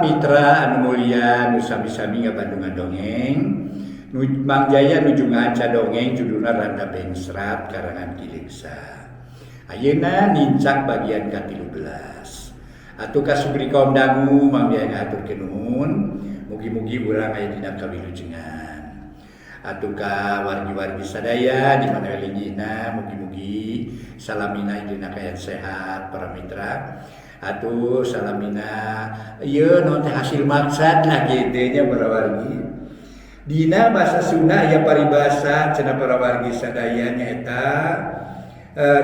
Mitra anu mulia nu sami-sami ngabandungan dongeng Mang Jaya nuju ngaca dongeng judulna Randa Bengsrat karangan Kileksa. Ayeuna nincak bagian ke-13. Atuh kasubri kaum dangu Mang Jaya ngaturkeun nuhun mugi-mugi urang aya dina kawilujengan. Atuh ka wargi-wargi sadaya di mana lingina mugi-mugi salamina dina kayaan sehat para mitra. Atuh salamina ieu non teh hasil maksad lah kitu nya para wargi. Dina bahasa Sunda aya paribasa cenah para wargi sadaya nyaeta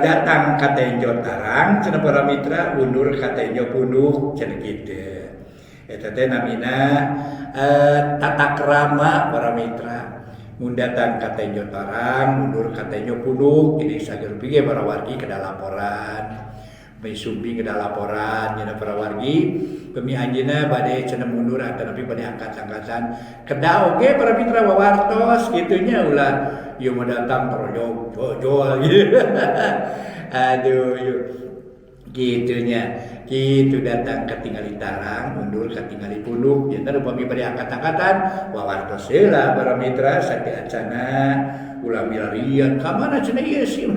datang ka tenjo tarang cenah para mitra undur ka tenjo punduh cenah kitu. Eta teh namina tata krama para mitra. Mun datang ka tenjo tarang undur ka tenjo punduh jadi sager pige para wargi kada laporan. Sumpi ke laporan nya para wargi pemi anjeunna bade cenah mundur ataupun bade angkat-angkatan kedah oge para mitra wawartos kitu nya ulah ieu mah datang terojok jojo gitu. Aduh yuk kitu nya kitu datang katingali tarang mundur katingali punduk nya upami bade angkat-angkatan wawartos heula para mitra sakti acana ulah milarian ka mana cenah ieu sih.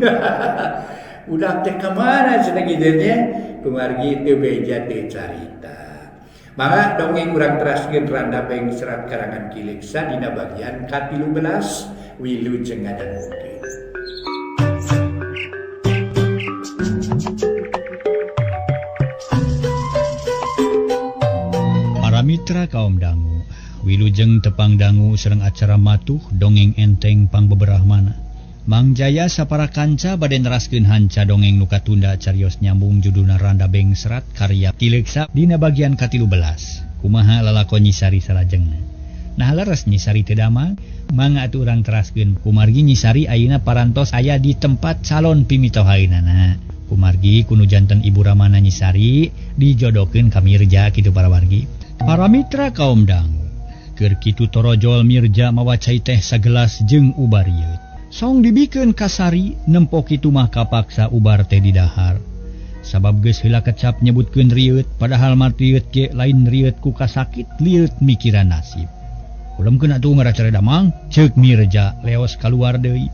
Udah teh kemana cenah kitu nya kumargi teu beja teu carita. Maka dongeng urang teraskeun Randa Bengsrat karangan Kileksa dina bagian ka-13 Wilujeng Ngadangukeun. Para mitra kaum dangu, wilujeng tepang dangu sareng acara matuh dongeng enteng pangbeberahmana. Mang Jaya sapara kanca bade neraskeun hanca dongeng nu katunda carios nyambung judulna Randa Bengsrat karya Kileksa dina bagian ka-13. Kumaha lalakon Nyisari salajengna. Nah leres Nyisari teu damang, mangga atuh urang teraskeun kumargi Nyisari ayeuna parantos aya di tempat calon pimitohaeunana. Kumargi kunu janten Ibu Ramana Nyisari dijodokeun ka Mirja kitu para wargi. Para mitra kaum dangu, keur kitu torojol Mirja mawa cai teh sagelas jeung ubar yeut. Song dibikeun kasari nempo kitu mah kapaksa ubar teh di dahar. Sabab geus heula kecap nyebutkeun rieut padahal mah rieut ge lain rieut ku kasakit liut mikiran nasib. Ulemkeun atuh ngaracara damang ceuk Mirja leos kaluar deui.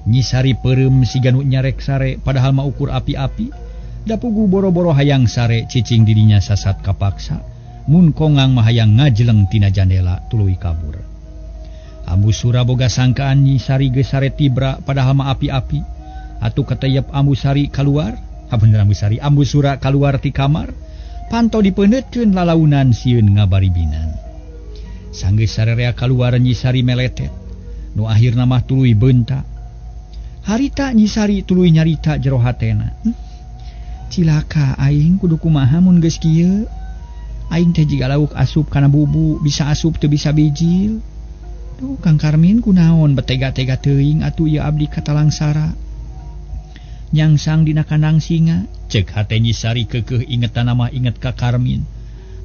Nyisari peureum siga nu nyarek sare padahal mah ukur api-api. Da pugu boro-boro hayang sare cicing didinya sasat kapaksa. Mun kongang mah hayang ngajeleng tina jandela tuluy kabur. Ambu Sura boga sangkaan Nyisari geus sare tibra padahal mah api-api. Atuh katayep Ambu Sari kaluar, bener Ambu Sura kaluar ti kamar, panto dipeundeutkeun lalaunan sieun ngabaribinan. Sanggeus sarerea kaluar Nyisari meletet, nu akhirna mah tuluy beunta. Harita Nyisari tuluy nyarita jero hatena. Cilaka aing kudu kumaha mun geus kieu? Aing teh jiga lauk asup kana bubu, bisa asup teu bisa bijil. Duh, Kang Karmin kunaon betega-tega teuing atuh ieu abdi katalangsara. Nyangsang dina kandang singa, cek hate Nyisari keukeuh ingetan mah inget ka Karmin.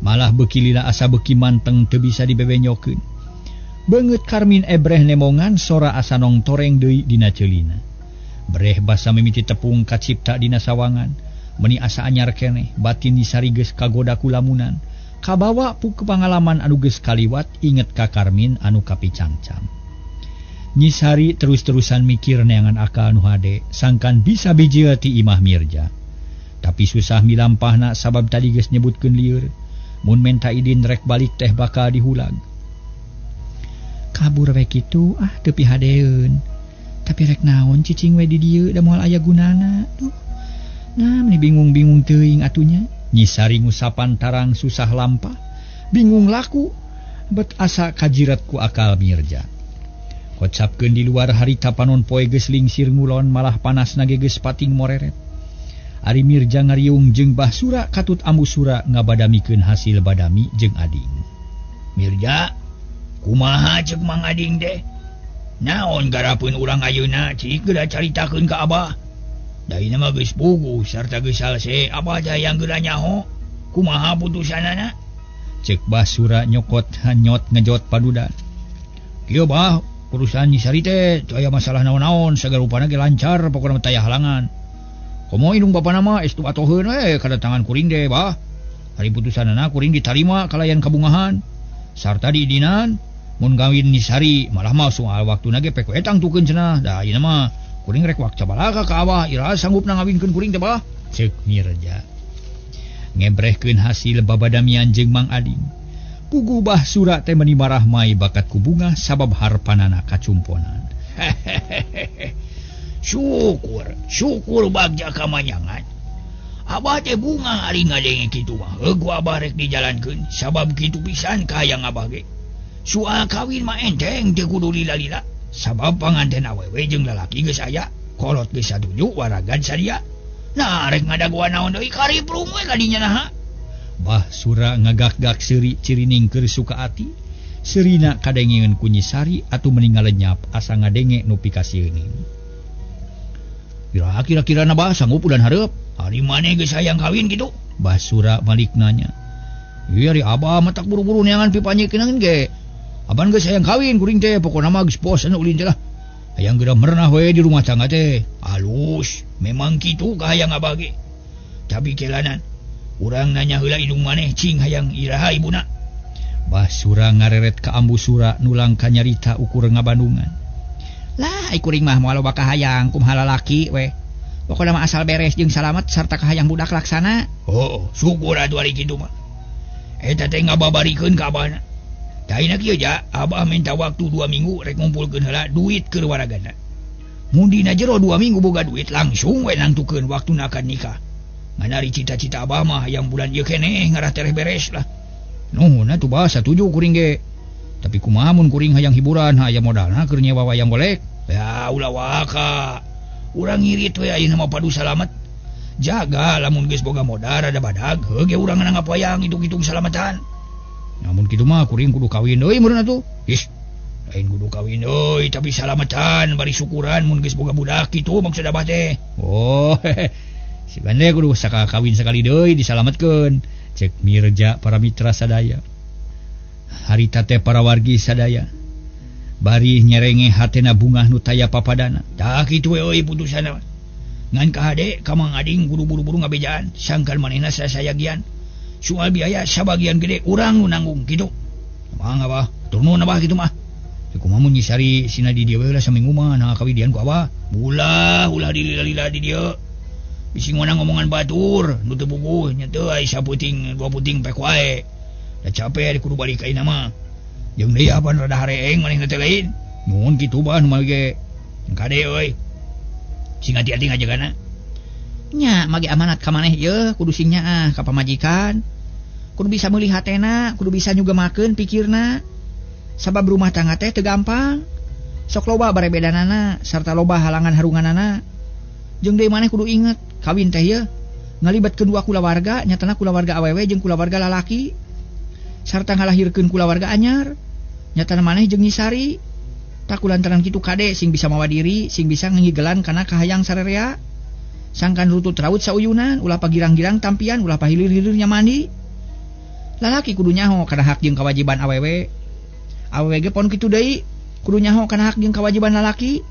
Malah beuki lila asa beuki manteng teu bisa dibebenyokeun. Beungeut Karmin ebreh nemongan sora asa nong toreng deui dina ceulina. Breh basa mimiti tepung kacipta dina sawangan, meuni asa anyar keneh batin Nyisari geus kagoda ku lamunan. Kabawa pu pangalaman anu geus kaliwat inget ka Karmin anu kapicangcam. Nyisari terus-terusan mikir neangan akal nu hade sangkan bisa bijil ti imah Mirja. Tapi susah milampahna sabab tadi geus nyebutkeun lieur mun menta idin rek balik teh bakal dihulag. Kabur we kitu teu pihadeun. Tapi rek naon cicing we di dieu da moal aya gunana. Duh. Nah, meni bingung-bingung teuing atunya. Nyisari ngusapan tarang susah lampah, bingung laku, bet asa kajirat ku akal Mirja. Kocapkeun di luar harita panon poe geus lingsir ngulon malah panasna ge geus pating moreret. Ari Mirja ngariung jeung Bah Sura katut Ambu Sura ngabadamikeun hasil badami jeung ading. Mirja, kumaha ceuk Mang Ading teh? Naon garapeun urang ayeuna cik geura caritakeun ka Abah? Daina mah geus puguh sarta geus salse Abah jayang geura nyaho. Kumaha putusanana? Cek Bah Sura nyokot hanyot ngejot paduda. Kieu Bah, urusan Nyisari teh teu aya masalah naon-naon, sagarupana ge lancar pokona teu aya halangan. Komo indung bapana mah estu atoheun we kadatangan kuring deh Bah. Hari putusanana kuring ditarima kalayan kabungahan sarta diidinan mun kawin Nisari malah mah soal waktuna ge pek etang tukeun cenah. Da ieu mah kuring rek wak cabalaka ka Abah iraha sanggupna ngawinkeun kuring teh bah ceuk Mirja. Ngebrehkeun hasil babadamian jeung Mang Ading. Puguh Bahsura teh meuni marah mai bakat ku bunga sabab harpanana kacumponan. Syukur bagja kamanyangan. Abah teh bunga ari ngadenge kitu mah. Heuh Abah rek dijalankeun sabab kitu pisan ka hayang Abah ge. Soal kawin mah enteng teu kudu lila-lila. Sabab panganten awewe jeung lalaki geus aya, kolot geus satuju waragan sadia. Nah rek ngadaguan naon deui kariprung we kadinya naha. Bahsura ngagak-gak seuri cirining keur suka ati. Seurina kadengeun ku Nyisari atuh meni ngalenyap asa ngadenge nu pikasieun. Kira-kira na Bah sanggup udan hareup. Hari maneh geus hayang kawin kitu? Bahsura balik nanya. Ieu ari Abah mah tak buru-buru neangan pipanyikeun ge. Aban geus hayang kawin kuring teh pokona mah geus bosen ulin teh lah. Hayang geura merenah we di rumah tangga teh. Alus, memang kitu ka hayang Abah ge. Tapi kelanan urang nanya heula indung maneh cing hayang iraha ibuna. Bahsura ngareret ka Ambu Sura nulang ka nyarita ukur ngabandungan. Lah ai kuring mah moal loba kahayang kumaha lalaki we. Pokona mah asal beres jeung salamet sarta kahayang budak laksana. Oh, syukur atuh ari kitu mah. Eta teh ngababarikeun ka Abahna. Daina kieu ja, Abah minta waktu 2 minggu rek ngumpulkeun heula duit keur waragana. Mun dina jero 2 minggu boga duit langsung we nangtukeun waktuna akan nikah. Nganari cita-cita Abah mah yang bulan ieu keneh ngarah tereh beres lah. Nuhun atuh Bah satuju kuring ge. Tapi kumaha mun kuring hayang hiburan hayang modalna keur nyewa wayang golek? Ya ulah waka. Urang ngirit we ayeuna mah padu salamet. Jaga lamun geus boga modal rada badag, heuh ge urang ngana ngapayang hitung-hitung salametan. Namun kitu mah kuring kudu kawin deui meureun atuh. Is, lain kudu kawin deui tapi salametan bari syukuran mun geus boga budak kitu maksud Abah teh. Oh, sigande kudu kawin sakali deui disalametkeun, cek Mirja para mitra sadaya. Harita teh para wargi sadaya. Bari nyerenge hatena bungah nu taya papadana. Tah kitu we euy putusanna. Ngan ka hade ka Mang Ading kudu buru-buru ngabejaan, sangkan manehna sasayagian. Soal biaya sabagian gede urang nu nanggung kitu. Mangga Abah, turun Abah kitu mah. Kumaha mun Nyisari sina di dieu we lah saminggu mah nah kawidian ku Abah. Ulah dilila di dieu. Bisi ngonang ngomongan batur, nu teu puguh nya teu ai saputing 2 puting pek wae. Da capek kudu balik ka ina mah. Jeung deui aban rada hareeng manehna teh lain. Mun kitu Bah nu mah ge. Kade euy. Sing hati-hati ngajagana. Nya mage amanat ka maneh yeuh kudu sing nyaah ka pamajikan. Kudu bisa meuli hatena, kudu bisa nyugemakeun pikirna. Sabab rumah tangga teh teu gampang. Sok loba barebedanana sarta loba halangan harunganana. Jeung deui maneh kudu inget, kawin teh yeuh ngalibatkeun 2 kulawarga, nyatana kulawarga awewe jeung kulawarga lalaki. Sarta ngalahirkeun kulawarga anyar. Nyatana maneh jeung Nyisari. Tak kulantaran kitu kade sing bisa mawa diri, sing bisa ngigelan kana kahayang sarerea. Sangkan rutut raut sauyunan, ulah pagirang-girang tampian, ulah pahilir-hilirnya mandi. Lalaki kudu nyaho kana hak jeung kewajiban awewe. Awewe ge pon kitu deui, kudu nyaho kana hak jeung kewajiban lalaki.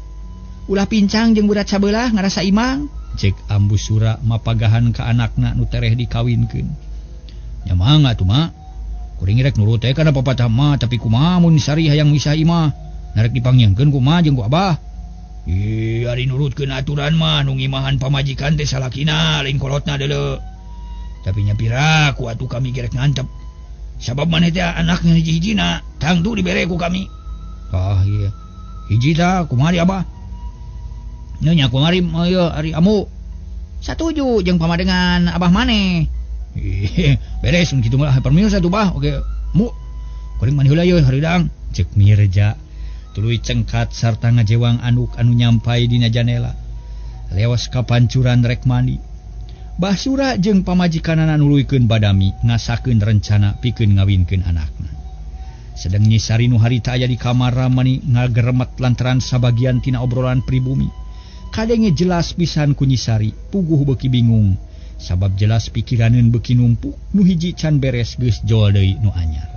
Ulah pincang jeung budak sabelah ngarasa imang. Cek Ambu Sura mapagahan ka anakna nu tereh dikawinkeun. Nya mangga atuh mak. Kuring rek nurut teh kana papatah mah, tapi kumaha mun Nyisari hayang misah imah? Narek dipanggieungkeun kumaha jeung ku Abah? Ari nurutkeun aturan mah nu ngimahan pamajikan teh salakina lain kolotna deuleu. Tapi nya pira ku atuh kami gerek ngantep. Sabab maneh teh anaknya hiji-hijina tangtu dibere ku kami. Ah iya. Hiji tah kumaha Abah? Nya kumari ieu ari amu. Satuju jeung pamadengan Abah maneh. Beres mun kitu mah permios atuh Bah. Oke, mu. Kuring maneh heula yeuh hareudang. Cek Mirja. Tuluy cengkat sarta ngajewang anduk anu nyampai dina janela. Leos ka pancuran rek mandi. Bahsura jeung pamajikanana nuluykeun badami ngasakeun rencana pikeun ngawinkeun anakna. Sedeng Nyisari nu harita aya di kamar mani ngageremet lantaran sabagian tina obrolan pribumi. Kadenge jelas pisan ku Nyisari, puguh beuki bingung. Sabab jelas pikiraneun beuki numpuk, nu hiji can beres geus joal deui nu anyar.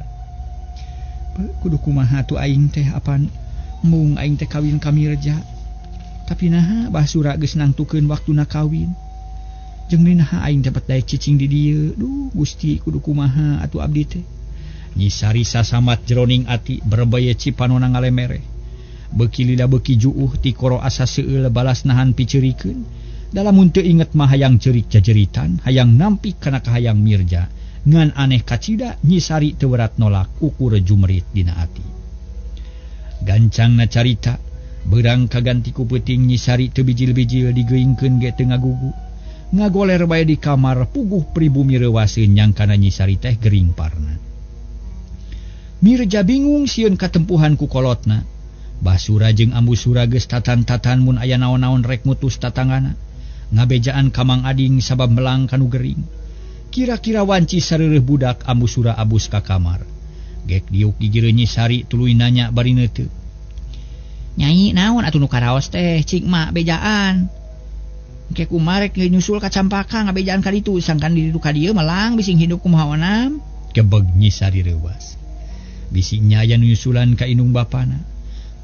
Kudu kumaha atuh aing teh apan mung aing teh kawin ka Mirja. Tapi naha Bahsura geus nangtukeun waktuna kawin. jeung linaha aing dapat daya cicing di dieu. Duh Gusti kudu kumaha atuh abdi teh. Nyi Sari sasamat jroning ati berbaya cipanona ngalemere. Beuki lila beuki juuh ti koro asa seueul balas nahan piceurikeun. Dalamun teu inget mah hayang cerik jajeritan, hayang nampik kana kahayang Mirja. Ngan aneh kacida Nyi Sari teu berat nolak ukur jumerit dina ati. Gancangna carita, beurang kaganti ku peuting Nyi Sari teu bijil-bijil digeuingkeun ge teu ngagugu. Ngagoler bae di kamar puguh pribumi reuwaseun nyangkana Nyi Sari teh gering parna. Mirja bingung sieun katempuhan ku kolotna. Basura jeung Ambusura geus tatan-tatan mun aya naon-naon rek mutus tatangana. Ngabejaan Kamang Ading sabab melang kanu gering. Kira-kira wanci sareureuh budak Ambusura abus ka kamar. Gek diuk gigireun Nyi Sari tuluy nanya bari neuteu. Nyai naon atuh nu karaos teh cik mak bejaan. Engke kumaha rek nyusul ka Campaka ngabejaan ka ditu sangkan di ditu ka dieu melang bising hidup kumaha onam. Gebeg Nyi Sari reuwas. Bisiknya aya nyusulan ka indung bapana.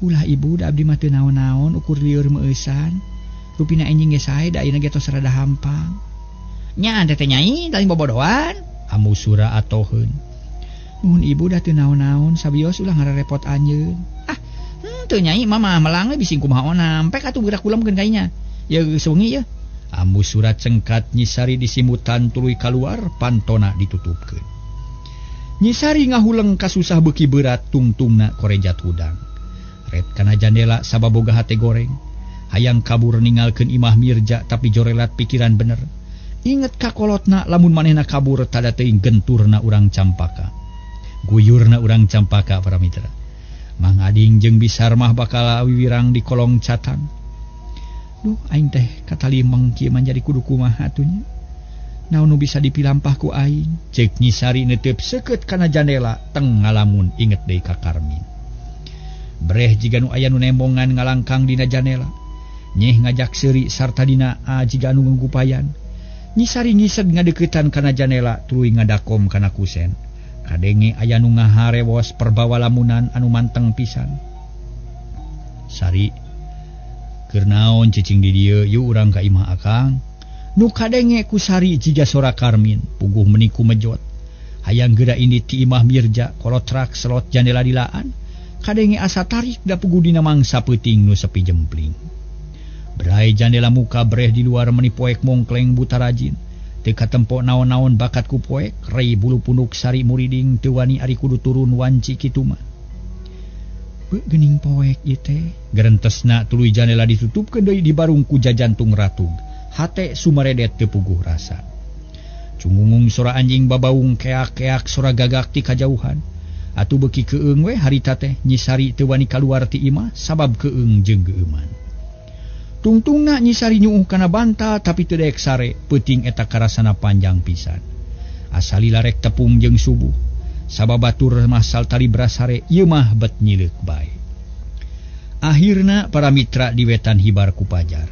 Ulah ibu da abdi mah teu naon-naon ukur lieur meueusan. Rupina enjing ge sae da ayeuna ge tos rada hampang. Nya teh nyai teuing bobodohan. Ambusura atoheun. Nuhun ibu da teu naon-naon sabios ulah ngarerepot anjeun. Ah, teu nyai mah melang we bising kumaha onam. Pek atuh gerak ulemkeun ka inya. Ya geus wengi ye. Ambusura cengkat Nyi Sari disimutan tuluy kaluar pantona ditutupkeun. Nyi Sari ngahuleng kasusah beuki berat tungtungna korejat hudang. Ret kana jandela sababoga hate goreng. Hayang kabur ningalkeun imah Mirja tapi jorelat pikiran bener. Inget kakolotna lamun manehna kabur tada teuing genturna urang Campaka. Guyurna urang Campaka para mitra. Mang Ading jeung Bisar mah bakal wiwirang di kolong catang. Duh aing teh katalimeng kieu mah jadi kudu kumaha atunya. Naon nu bisa dipilampah ku aing? Ceuk Nyi Sari neuteub seukeut kana jandela teng ngalamun inget deui ka Karmin. Breh jiga nu aya nu nembongan ngalangkang dina jandela. Nyeh ngajak seuri sarta dina jiga anu nggupayan. Nyi Sari ngiseg ngadeuketan kana jandela tuluy ngadakom kana kusen. Kadenge aya nu ngaharewos perbawa lamunan anu manteng pisan. Sari, keur naon cicing di dieu yu urang ka imah akang? Nu kadenge ku Sari jiga sora Karmin puguh meniku mejot. Hayang geura indit ti imah Mirja kolotrak selot jandela dilaan. Kadenge asa tarik da puguh dina mangsa peuting nu sepi jempling. Berai jandela muka breh di luar meni poek mongkleng buta rajin. Teu katempo naon-naon bakat ku poek, rei bulu punduk Sari muriding teu wani ari kudu turun wanci kitu mah. Beu geuning poek ieu teh. Gerentesna tuluy jandela ditutupkeun deui di barung ku jajantung ratug. Hate sumaredet teu puguh rasa. Cungungung sora anjing babaung keak-keak sora gagak ti kajauhan. Atuh beuki keueung we harita teh Nyi Sari teu wani kaluar ti imah sabab keueung jeung geueuman. Tungtungna Nyi Sari nyuuh kana banta tapi teu daek sare, peuting eta karasana panjang pisan. Asalila rek tepung jeung subuh. Sabab batur mah saltali brasare ieu mah bet nyileuk bae. Akhirna para mitra di wetan hibar ku pajar.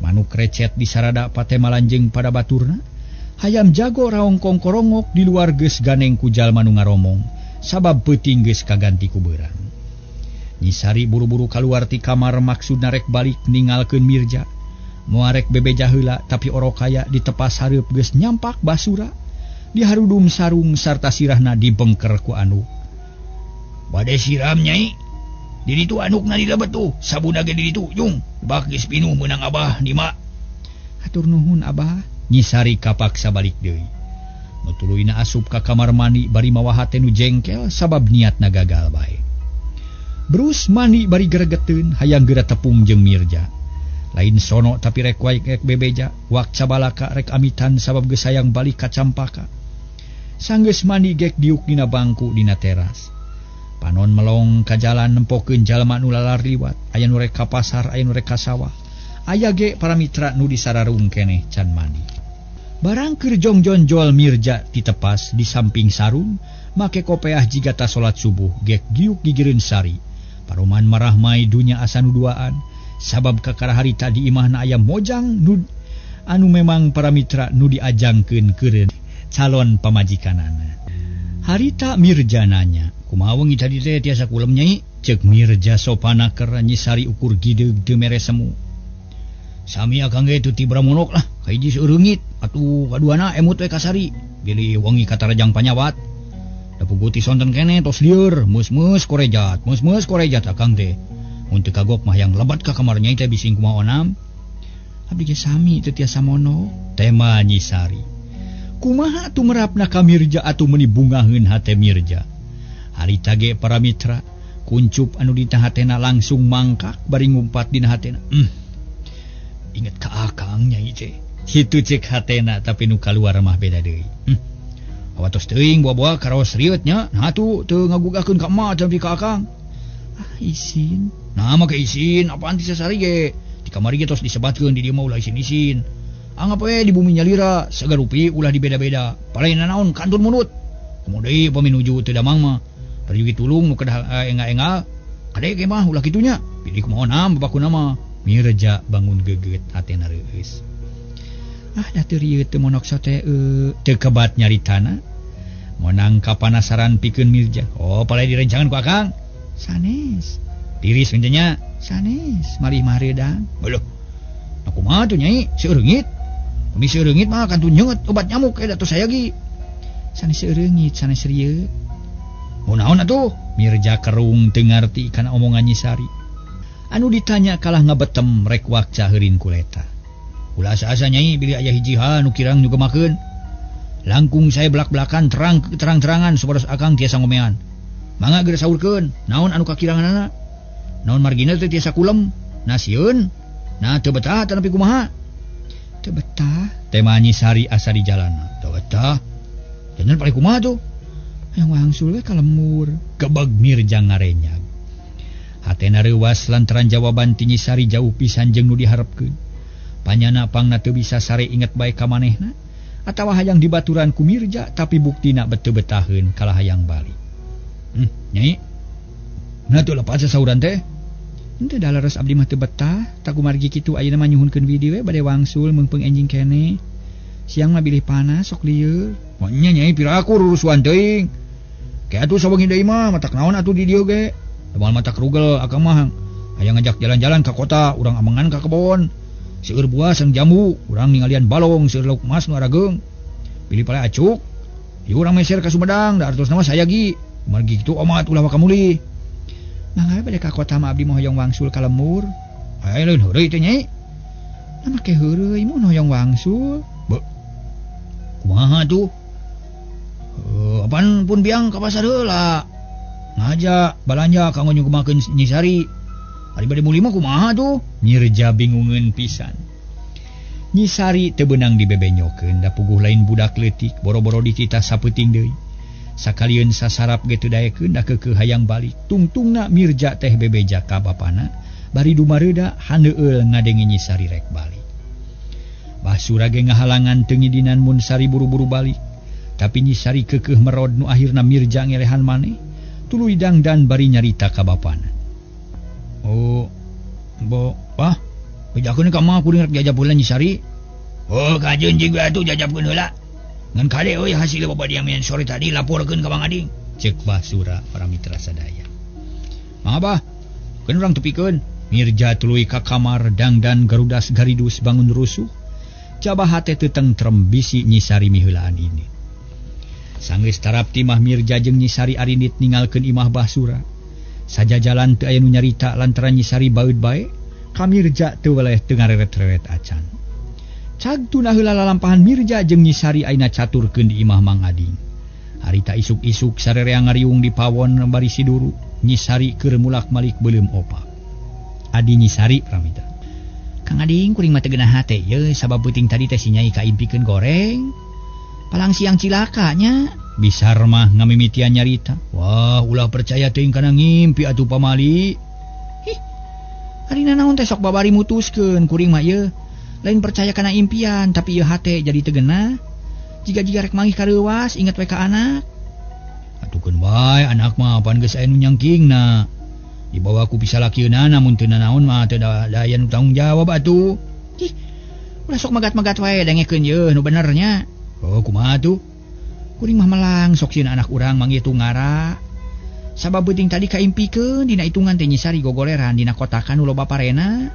Manuk recet di sarada pate malanjeng pada baturna. Hayam jago raong kongkorongok di luar geus ganeng ku jalma nu ngaromong sabab peuting geus kaganti ku beurang. Nyi Sari buru-buru kaluar ti kamar maksudna rek balik ningalkeun Mirja. Moal rek bebeja heula tapi orokaya ditepas hareup geus nyampak basura. Diharudum sarung sarta sirahna dibengker ku anu. Bade siram nyai. Di ditu anukna di lebet tuh, sabuna ge di ditu, yung bak geus pinuh meunang abah di mak. Hatur nuhun abah. Nyi Sari kapaksa balik deui. Nu tuluyna asup ka kamar mandi bari mawa hate nu jengkel sabab niatna gagal bae. Brus mandi bari gregeteun hayang geura tepung jeung Mirja. Lain sono tapi rek wae rek bebeja, wak cabalaka rek amitan sabab geus hayang balik ka Campaka. Sanggeus mandi gek diuk dina bangku dina teras. Panon melong ka jalan nempokeun jalma nu lalar liwat, aya nu rek ka pasar, aya nu rek ka sawah. Aya ge para mitra nu disararung keneh can mandi. Barang keur jongjonjol Mirja ditepas di samping sarung, make kopeah jigata salat subuh gek giuk gigireun Sari. Paroman marah mai dunya asa nu duaan, sabab kakara harita di imahna aya mojang nu anu memang para mitra nu diajangkeun keur calon pamajikanana. Harita Mirja nanya, kumaha wengi tadi teh tiasa kulem nyai? Ceuk Mirja sopana keur Nyi Sari ukur gideug teu mere semu. Sami akang ge tu ti bramonok lah. Hiji seurengit atuh kaduana emut we kasari jadi wangi kata rajang panyawat da puguti sonten kene tos lieur meus-meus korejat akang teh mun teu kagok mah yang lebat ka kamar nyai teh bising kumaha onam abdi ge sami teu tiasa mono tema Nyi Sari kumaha atuh merapna ka Mirja atuh meuni bungaheun hate Mirja harita ge para mitra kuncup anu di hatena langsung mangkak bari ngumpat dina hatena inget ka akang nyai teh hitu cek hatena tapi nu kaluar mah beda deui awatos teuing buah-buah karaos riot nya nah atuh teu ngagugakeun ka emak tapi ka akang isin nah mah ke isin apaan ti sasari ge di kamari ge tos disebatkeun di dieu mah ulah isin-isin anggap we di bumi nyalira sagarupi ulah dibeda-beda palaina naon kantun munut kemudian paminuju teu damang mah bari tulung nu kedah enga-enga kade ge mah ulah kitunya pilih kumaha naam babakuna mah Mirja bangun geget hatena reueus da teu rieu teu monokso teh teu kebat nyaritana monang kapanasaran pikeun Mirja palai direncangan ku akang sanes tiris nya sanes malih mah reudang beuh kumaha tuh nyai seurengit mun seurengit mah kantun nyeungeut obat nyamuk eta tos sayagi sanes seurengit sanes rieu mun naon atuh Mirja kerung teu ngarti kana omongan Nyi Sari anu ditanya kalah ngabetem rek wakca heurin kuleta ulah asa-asa nyai bilih aya hiji hal nu kirang nyugemakeun langkung saya belak-belakan terang-terangan supados akang tiasa ngomean mangga geus saurkeun naon anu kakiranganna naon margina teh tiasa kulem nasieun nah teu betah tanapi kumaha teu betah tema Nyi Sari asa di jalanna teu betah jangan paling kumaha tuh yang wangsul we kalemur gebeg Mirja ngarenyag hatena reuwas lantaran jawaban ti Nyi Sari jauh pisan jeung nu diharepkeun panyana pangna teu bisa sare inget bae ka manehna atawa hayang dibaturan ku Mirja tapi buktina beteu betaheun kalah hayang bali nyai nah teu lepas sasauran teh henteu da leres abdi mah teu betah tak kumargi kitu ayeuna mah nyuhunkeun video we bade wangsul meungpeung enjing kene siang mah bilih panas sok lieur nya nyai piraku rurusuan teuing ke atuh sawengi deui mah matak naon atuh di dieu ge moal matak rugel akang mah hayang ngajak jalan-jalan ka kota urang amengan ka kebon seueur buah sang jambu urang ningalian balong seueur lauk emas nu arageung pilih pale acuk ieu urang meser ka Sumedang da artosna mah sayagi margi kitu omat ulah wakamuli mangga bade ka kota mah abdi mah hoyong wangsul ka lemur aya leun heureuy teh nyai nah make heureuy mun hoyong wangsul kumaha tuh apaan pun biang ka pasar heula ngajak balanja kanggo nyugemakeun Nyi Sari ari bade muli mah kumaha tuh Mirja bingungeun pisan Nyi Sari teu beunang dibebenyokeun da puguh lain budak leutik boro-boro dititah sapeuting deui sakalieun sasarap ge teu daekeun da keukeuh hayang balik tungtungna Mirja teh bebeja ka bapana bari dumareuda handeueul ngadengi Nyi Sari rek balik Basura ge ngahalangan teu ngidinan mun Sari buru-buru balik tapi Nyi Sari keukeuh merod nu akhirna Mirja ngelehan maneh tuluy dangdan bari nyarita ka bapana Pah, bejakeun ka mah kuring rek jajab heula Nyi Sari. Kajeun jiga atuh jajabkeun heula. Ngan kade euy hasil babadiameun sore tadi laporkeun ka Mang Ading. Cek Basura para mitra sadaya. Mangga bah, keun urang tepikeun. Mirja tuluy ka kamar dangdan garudas garidus bangun rusuh. Cabah hate teu tentrem bisi Nyi Sari miheulaan ini. Sanggeus tarap timah Mirja jeung Nyi Sari arinit ningalkeun imah Basura. Saja jalan teu aya nu nyarita lantaran Nyi Sari baeud bae ka Mirja teu weleh teu ngareret-reret acan cagtuna heula lalampahan Mirja jeung Nyi Sari ayeuna caturkeun di imah Mang Ading harita isuk-isuk sarereang ngariung di pawon bari siduru Nyi Sari keur mulak-malik beuleum opak adi Nyi Sari pramita Kang Ading kuring mah teu geunah hate ye sabab peuting tadi teh si Nyai kaimpikeun goreng palang siang cilakanya Bisar mah ngamimitian nyarita. Wah, ulah percaya teuing kana ngimpi atuh pamali. Harina naon teh sok babari mutuskeun kuring mah ieu. Lain percaya kana impian, tapi ieu hate jadi teu geunah. Jiga-jiga rek manggih kareuwas, inget we ka anak. Atukeun bae anak mah pan geus aya nu nyangkingna. Dibawa ku pisalakieuna namun teu naon mah teu daya nu tanggung jawab atuh. Ulah sok magat-magat wae dengekeun ieu nu benernya. Oh, kumaha tuh? Kuring mah melang sok sieun anak urang manggih tungara. Sabab beuting tadi kaimpikeun dina hitungan teh Nyi Sari gogoleran dina kotakan nu loba parena.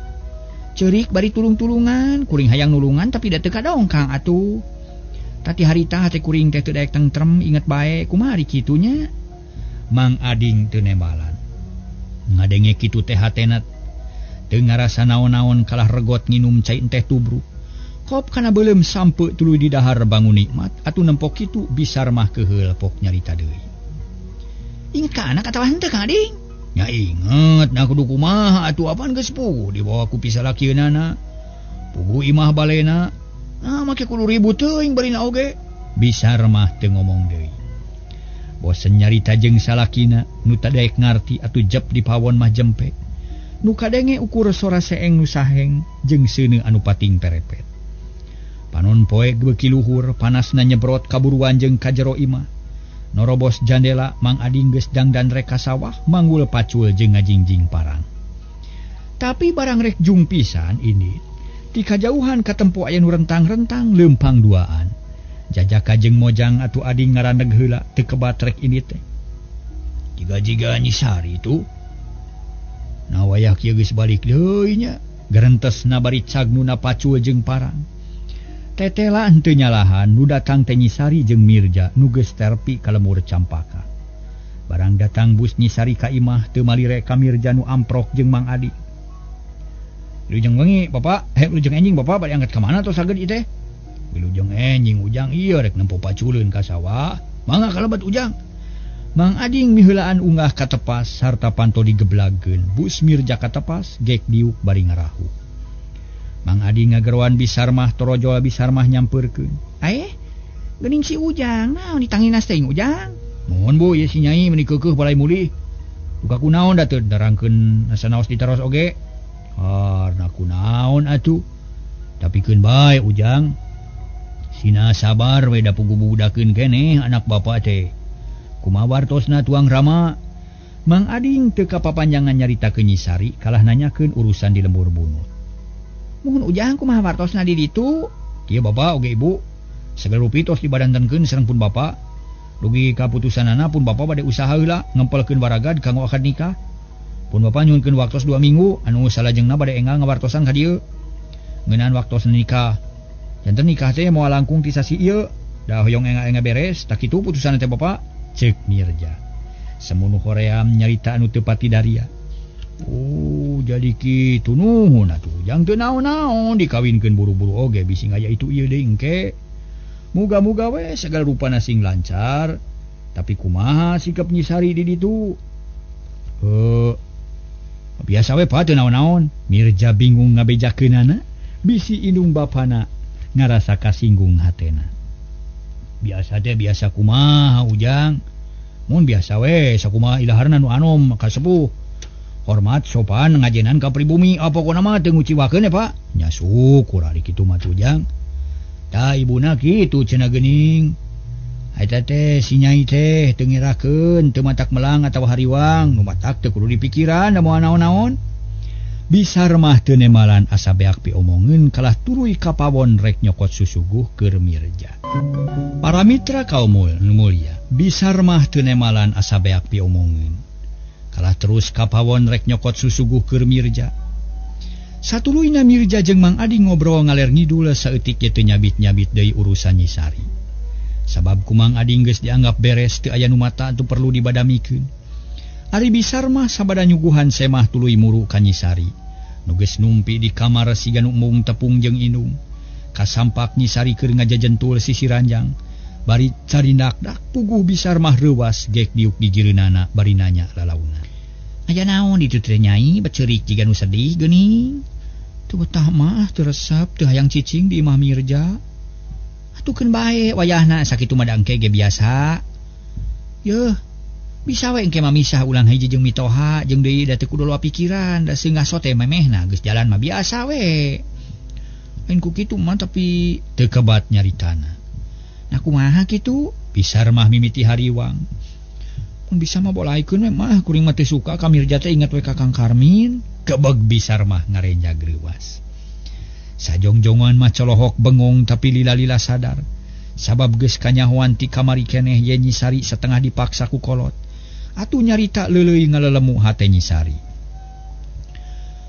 cerik bari tulung-tulungan kuring hayang nulungan tapi da teu kadongkang atuh tati harita hate kuring teh teu daek tentrem inget bae kumaha ari kitunya. Mang Ading teu nembalan ngadenge kitu teh hatena teu ngarasa naon-naon kalah regot nginum cai teh tubruk kop kana beuleum sampe tuluy di dahar bangun nikmat atuh nempok kitu Bisar mah keheul pok nyarita deui. Inget ka anak atawa henteu Kang Ading? Ya inget na kudu kumaha atuh apaan geus puguh dibawa ku pisalakieunana puguh imah balena make kudu ribut teuing barina oge. Bisar mah teu ngomong deui. Bosen nyarita jeung salakina nu teu daek ngarti atuh jep di pawon mah jempe nu kadenge ukur sora seeng nu saheng jeung seuneu anu pating perepet. Panon poe beuki luhur panasna nyebrot kaburuan jeung ka jero imah. Norobos jandela Mang Ading geus dangdan rek ka sawah manggul pacul jeung ngajingjing parang. Tapi barang rek jung pisan ini ti kajauhan katempo aya nu rentang-rentang leumpang duaan. Jajaka jeung mojang atuh Ading ngarandeg heula teu kebat rek ini teh. Jiga-jiga Nyi Sari itu. Nah wayah kieu geus balik deui nya. Garentesna bari cagnuna pacul jeung parang. Tetela henteu nyalahan nu datang teh Nyi Sari jeung Mirja nu geus terpi ka lemur campaka. Barang datang bus Nyi Sari ka imah teu malire ka Mirja nu amprok jeung Mang Ading. Wilujeng wengi Bapak, wilujeng enjing Bapak bade angkat ka mana tos saged ieu teh? Wilujeng enjing ujang ieu rek nempo paculeun ka sawah. Mangga kalebat ujang. Mang Ading miheulaan unggah ka tepas sarta panto digeblagkeun. Bus Mirja ka tepas gek diuk bari ngarahu. Mang Ading ngageroan Bisar mah torojol Bisar mah nyampeurkeun. Geuning si Ujang naon ditanginas teh Ujang? Mohon Bu ieu si Nyai meuni keukeuh balai mulih. Duka kunaon da teu darangkeun asa naos ditaros oge? Harna kunaon atuh? Tapikeun bae Ujang. Sina sabar we da puguh budakeun keneh anak bapa teh. Kumaha wartosna tuang Rama? Mang Ading teu kapapanjangan nyaritakeun Nyi Sari kalah nanyakeun urusan di lembur bunut. Mohon Ujang kumaha wartosna di ditu? Kieu Bapak oge Ibu. Segala rupi tos dibadantenkeun sareng pun Bapak. Dugi kaputusanana pun Bapak bade usaha heula ngempelkeun waragad kanggo akad nikah. Pun Bapak nyuhunkeun waktos 2 minggu anu salajengna bade enggal ngawartosan ka dieu. Ngeunaan waktos nikah. Janten nikah teh moal langkung ti sasi ieu. Da hoyong enga-enga beres, tak kitu putusanna teh Bapak. Ceuk Mirja. Semunu hoream nyarita anu teu pati daria. Oh, jadi kitu nuhun atuh. Jang teu naon-naon dikawinkeun buru-buru oge bisi aya itu ieu deui engke. Muga-muga we segala rupana sing lancar. Tapi kumaha sikap Nyi Sari di ditu? Biasa we pa teu naon-naon. Mirja bingung ngabejakeunana, bisi indung bapana ngarasa kasinggung hatena. Biasa teh biasa kumaha Ujang. Mun biasa we sakumaha ilaharna nu anom ka sepuh. Hormat sopan ngajenan ka pribumi apa pokona mah teu nguciwakeun ya Pak. Nya syukur ari kitu mah Ujang. Da ibuna kitu cenah geuning. Eta teh si Nyai teh teu ngirakeun teu matak melang atawa hariwang nu matak teu kudu dipikiran da moal naon-naon. Bisar mah teu nemalan asa beak piomongeun kalah turuy ka pawon rek nyokot susuguh keur Mirja. Para mitra kaum nu mulia, Bisar mah teu nemalan asa beak piomongeun. Kalah terus ka pawon rek nyokot susuguh keur Mirja. Satuluyna Mirja jeung Mang Ading ngobrol ngaler ngidul saeutik teu nyabit-nyabit deui urusan Nyi Sari. Sabab ku Mang Ading geus dianggap beres teu aya nu mata atuh perlu dibadamikeun. Ari Bisar mah sabada nyuguhan semah tuluy muru ka Nyi Sari. Nu geus numpi di kamar siga nu embung tepung jeung indung. Kasampak Nyi Sari keur ngajajentul sisi ranjang. Bari carindak-dak puguh Bisar mah reuwas gek diuk di jireunana bari nanya lalauna. Aya naon ditu teh Nyai baceurik jiga nu sedih geuning? Teu betah mah teu resep teu hayang cicing di imah Mirja. Atukeun bae wayahna sakitu mah engke ge biasa. Yeuh, bisa we engke mamisah ulang hiji jeung mitoha jeung deui da teu kudu loba pikiran da seungah sote memehna geus jalan mah biasa we. Lain ku kitu mah tapi teu kebat nyaritana. Nah kumaha kitu? Bisar mah mimiti hariwang. Mun bisa mah bolaikeun we mah kuring mah teu suka ka Mirja teh inget we ka Kang Karmin. Kebeg Bisar mah ngarenjag reuwas. Sajongjongan mah colohok bengong tapi lila-lila sadar. Sabab geus kanyahoan ti kamari keneh ye Nyi Sari setengah dipaksa ku kolot. Atuh nyarita leuleuy ngalelemu hate Nyi Sari.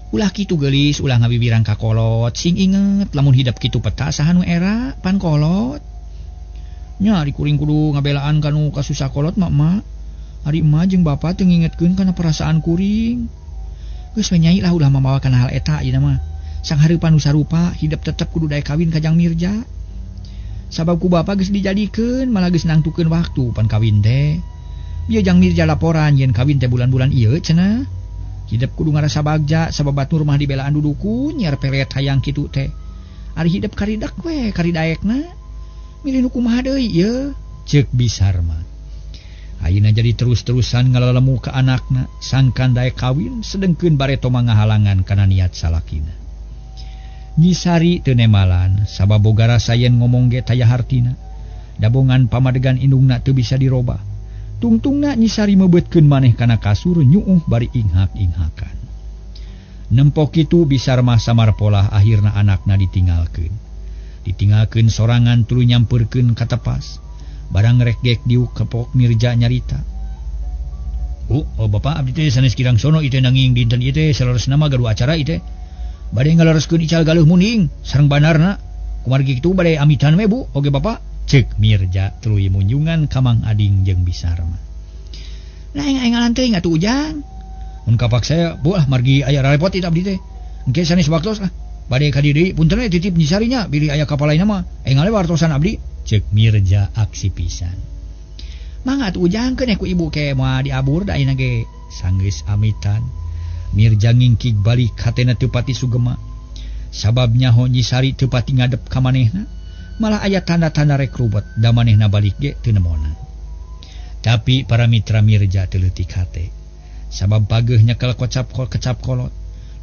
Ulah kitu geulis ulah ngabibirang ka kolot sing inget lamun hidup kitu peta saha nu era pan kolot nya ari kuring kudu ngabelaan kanu kasusah kolot mak ari emak jeung bapa teu ngingetkeun kana perasaan kuring geus we nyai lah ulah mamawakan hal eta ieu mah sang hareupan nu sarupa hidup tetep kudu daek kawin ka Jang Mirja sabab ku bapa geus dijadikeun malah geus nangtukeun waktu pan kawin teh bieu Jang Mirja laporan yen kawin teh bulan-bulan ieu cenah hidup kudu ngarasa bagja sabab batur mah dibelaan duduku nyiar pelet hayang kitu teh ari hidup karidak we kari daekna milih nu kumaha deui ieu ceuk Bisarma ayeuna jadi terus-terusan ngalalemu ka anakna sangkan daek kawin sedengkeun bareto mangahalangan kana niat salakina Nyi Sari teu nemalan sabab boga rasa yen ngomong ge taya hartina dabongan pamadegan indungna teu bisa dirobah tungtungna Nyi Sari mebeutkeun maneh kana kasur nyuuh bari inghak-inghakan. Nempok kitu Bisarma samar polah akhirna anakna ditinggalkeun. Ditinggalkeun sorangan tuluy nyampeurkeun ka tepas. Barang rek gek diuk kepok Mirja nyarita. Oh bapak abdi teh sanes kirang sono ieu teh nanging dinten ieu teh saleresna mah gaduh acara ieu teh. Bade ngalereskeun ical galuh muning sareng banarna. Kumargi kitu bade amitan we Bu, oge bapak. Cek Mirja tuluy munjungan ka Mang Ading jeung Bisarma. Lah aing teuing atuh Ujang. Mun kapaksa buah margi aya repot ieu abdi teh. Engke sanes waktos lah. Bade ka dieu punten we titip Nyi Sari nya bili aya kapalaina mah. Engale wartosan abdi. Cek Mirja aksi pisan. Mang atuh Ujang keun ku ibu ke moal diabur da ayeuna ge sanggeus amitan. Mirja ngingkig balik hatena teu pati sugema. Sabab nyaho Nyi Sari teu pati ngadep ka manehna. Malah aya tanda-tanda rek rubet da manehna balik ge teu nemonan. Tapi para mitra Mirja teu leutik hate. Sabab pageuh nyekel kecap kolot.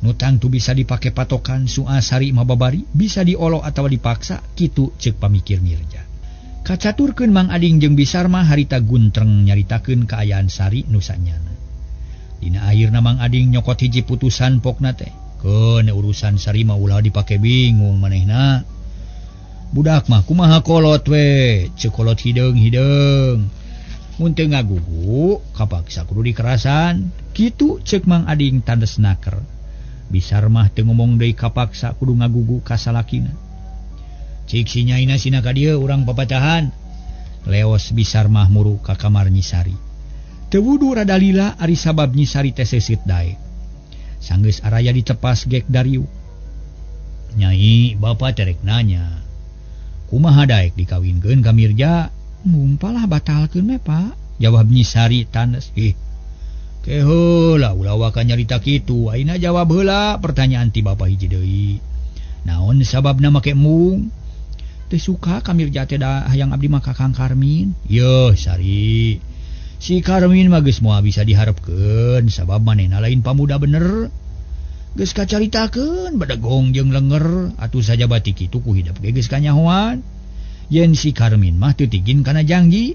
Nu tangtu bisa dipake patokan Su'a Sari mah babari bisa diolo atawa dipaksa kitu ceuk pamikir Mirja. Kacaturkeun Mang Ading jeung Bisarma harita guntreng nyaritakeun kaayaan Sari nu sanyana. Dina akhirna Mang Ading nyokot hiji putusan pokna teh. Keun urusan Sari mah ulah dipake bingung manehna. Budak mah kumaha kolot we, ceuk kolot hideung. Mun teu ngagugu, kapaksa kudu dikerasan. Kitu ceuk Mang Ading tandes naker. Bisarma teu ngomong deui kapaksa kudu ngagugu ka salakina. Cik si nyaina sina ka dieu urang papatahan. Leos Bisarma muru ka kamar Nyi Sari. Teu wudu rada lila ari sabab Nyi Sari teh seuseut daek. Sanggeus araya ditepas gek Dariu. Nyai, bapak terek nanya. Kumaha daek dikawinkeun ka Mirja? Mumpalah batalkeun we, Pak. Jawab Nyi Sari tandes. Ke heula ulah waka nyarita kitu. Ayeuna jawab heula pertanyaan ti bapa hiji deui. Naon sababna make mung? Teu suka ka Mirja teh da hayang abdi mah ka Kang Karmin. Yeuh Sari. Si Karmin mah geus moal bisa diharepkeun sabab manehna lain pamuda bener. Geus kacaritakeun badegong jeung lenger atuh saja batik kitu ku hidup ge geus kanyahoan. Yen si Karmin mah teu tigin kana janji.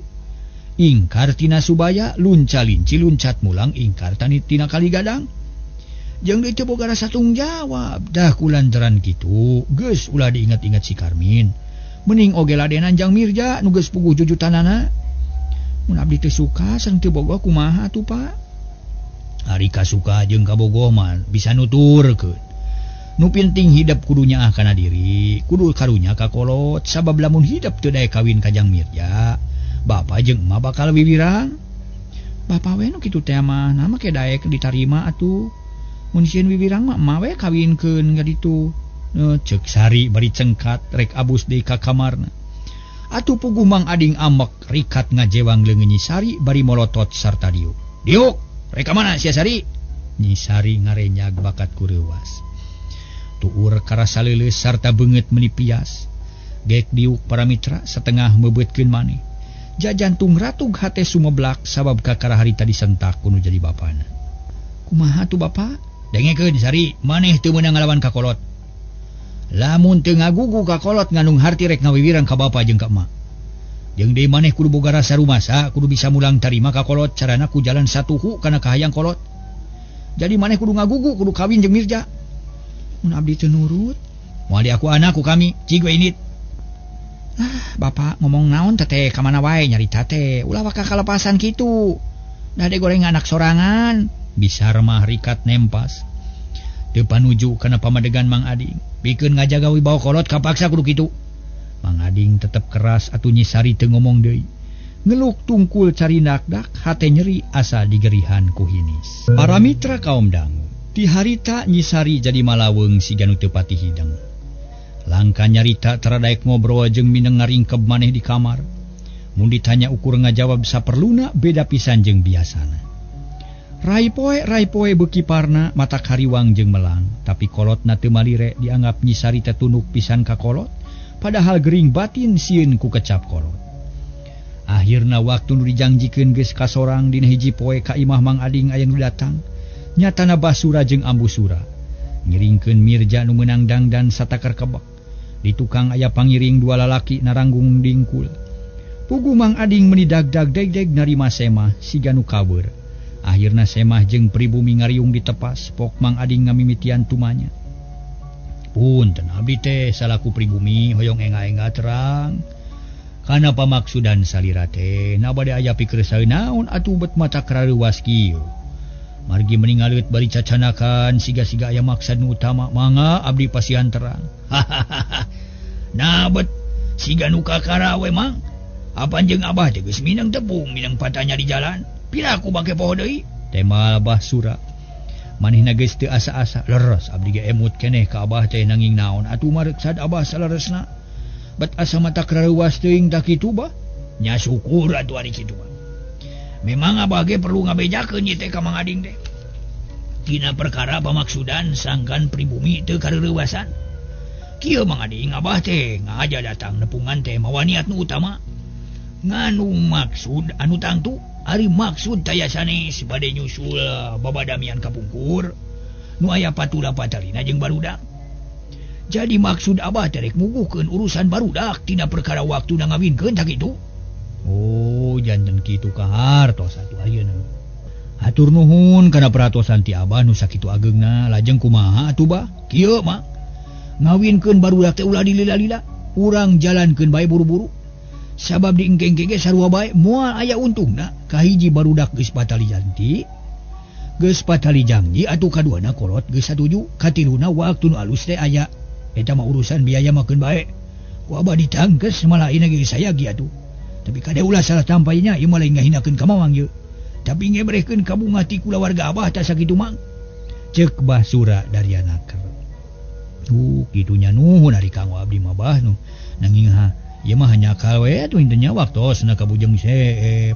Ingkar tina subaya lunca-linci luncat mulang ingkar tina kali gadang. Jeung deui teu boga rasa tanggung jawab. Dah kulantaran kitu geus ulah diingat-ingat si Karmin. Mending oge ladenan Jang Mirja nu geus puguh jujutanana. Mun abdi teu suka sareng teu boga kumaha atuh Pak? Ari kasuka jeung kabogoh mah bisa nuturkeun. Nu penting hidup kudu nyaah kana diri, kudu karunya ka kolot sabab lamun hidup teu daek kawin ka Jang Mirja, bapa jeung emak bakal wiwirang. Bapa we nu kitu teh mah nama ke daek ditarima atuh. Mun sieun wiwirang mah emak we kawinkeun ka ditu. Ceuk Sari bari cengkat rek abus deui ka kamarna. Atuh puguh Mang Ading ambek rikat ngajewang leungeun Nyi Sari bari molotot sarta diuk. Diuk, rek mana sia Sari? Nyi Sari ngarenyag bakat kureuwas. Tuur karasa leuleus sarta beungeut menipias. Gek diuk para mitra setengah mebeutkeun maneh. Jajantung ratug hate sumeblak sabab kakara harita disentak kudu jadi bapana. Kumaha tuh Bapak? Dengekeun Sari, maneh teu meunang ngalawan ka kolot. Lamun teu ngagugu ka kolot ngandung harti rek ngawiwirang ka bapa jeung ka emak. Jeung deui maneh kudu boga rasa rumasa, kudu bisa mulang tarima ka kolot carana ku jalan satuhu kana kahayang kolot. Jadi maneh kudu ngagugu, kudu kawin jeung Mirja. Mun abdi teu nurut, moal di aku anak ku kami, cig we init. Bapak ngomong naon teh ka mana wae nyarita teh, ulah waka kalepasan kitu. Da de goreng anak sorangan, Bisarma rikat nempas. teu panuju kana pamadegan Mang Ading. Pikeun ngajaga wibawa kolot kapaksa kudu kitu. Mang Ading tetep keras atuh Nyisari teu ngomong deui. Ngeluk tungkul cari nakdak, hate nyeri asa digerihan ku hinis. Para mitra kaum dangu, ti harita Nyisari jadi malaweung si ganu teu pati hideng. Langka nyarita teradaek ngobrol jeung mineng ngaringkeb maneh di kamar. Mun ditanya ukur ngajawab saperluna beda pisan jeung biasana. Rai poe beuki parna mata kariwang jeung melang, tapi kolotna teu malire dianggap Nyisari teh tunduk pisan ka kolot, padahal gering batin sieun ku kecap kolot. Akhirna waktu nu dijangjikeun geus kasorang dina hiji poe ka imah Mang Ading aya nu datang, nyatana Basura jeung Ambusura. Ngiringkeun Mirja nu meunang dangdan satakar kebek. Di tukang aya pangiring dua lalaki naranggung dingkul. Pugu Mang Ading meuni dagdag degdeg narima Semah siga nu kabeur. Akhirna Semah jeung pribumi ngariung ditepas, pok Mang Ading ngamimitian tumanya. Punten abdi teh salaku pribumi hoyong enga-enga terang. Kana pamaksudan salira teh na bade aya pikeun saeunaon atuh bet mata kareuwas kieu. Margi meningaleut bari cacanakan siga-siga aya maksud nu utama, mangga abdi pasihan terang. Nah bet siga nu kakara we Mang. Apan jeung Abah teh geus minang tepung minang patanya di jalan. Piraku bangke poho deui? Tema Basura. Manehna geus teu asa-asa, leres abdi ge emut keneh ka Abah teh nanging naon atuh marek sad Abah salaresna. Bet asa mata kareuwas teuing da kitu bah? Nya syukur atuh ari kitu mah. Memang Abah ge perlu ngabejakeun ieu teh ka Mang Ading teh. Dina perkara pamaksudan sangkan pribumi teu kareuwasan. Kieu Mang Ading Abah teh ngaja datang nepungan teh mawa niat nu utama. Nganu maksud anu tangtu ari maksud taya sanes bade nyusul babadamian kapungkur nu aya patula patalina jeung barudak. Jadi maksud Abah terek muguhkeun urusan barudak tina perkara waktu na ngawinkeun tak kitu. Oh, janten kitu ka hartos atuh ayeuna. Hatur nuhun kana peratosan ti Abah nu sakitu ageungna, lajeng kumaha atuh Bah? Kieu mah. Ngawinkeun barudak teh ulah dilila-lila, urang jalankeun bae buru-buru. Sabab di engke-engke ge sarua bae moal aya untungna. Kahiji barudak geus patali janti, geus patali janji atuh kaduana kolot geus satuju, katiluna waktu nu alus teh aya. Eta mah urusan biaya makeun bae. Ku Abah ditangkes malaina ge sayagi atuh. Tapi kade ulah salah tampainya ieu mah lain ngahinakeun ka mamang ieu. Tapi ngebrehkeun ka bunga ti kulawarga Abah tah sakitu mang. Ceuk Basura dari anaker. Kitunya nuhun ari kanggo abdi mah Bah nu. Nanging ieu mah hanya akal we atuh intenya waktos na ka bujang seep.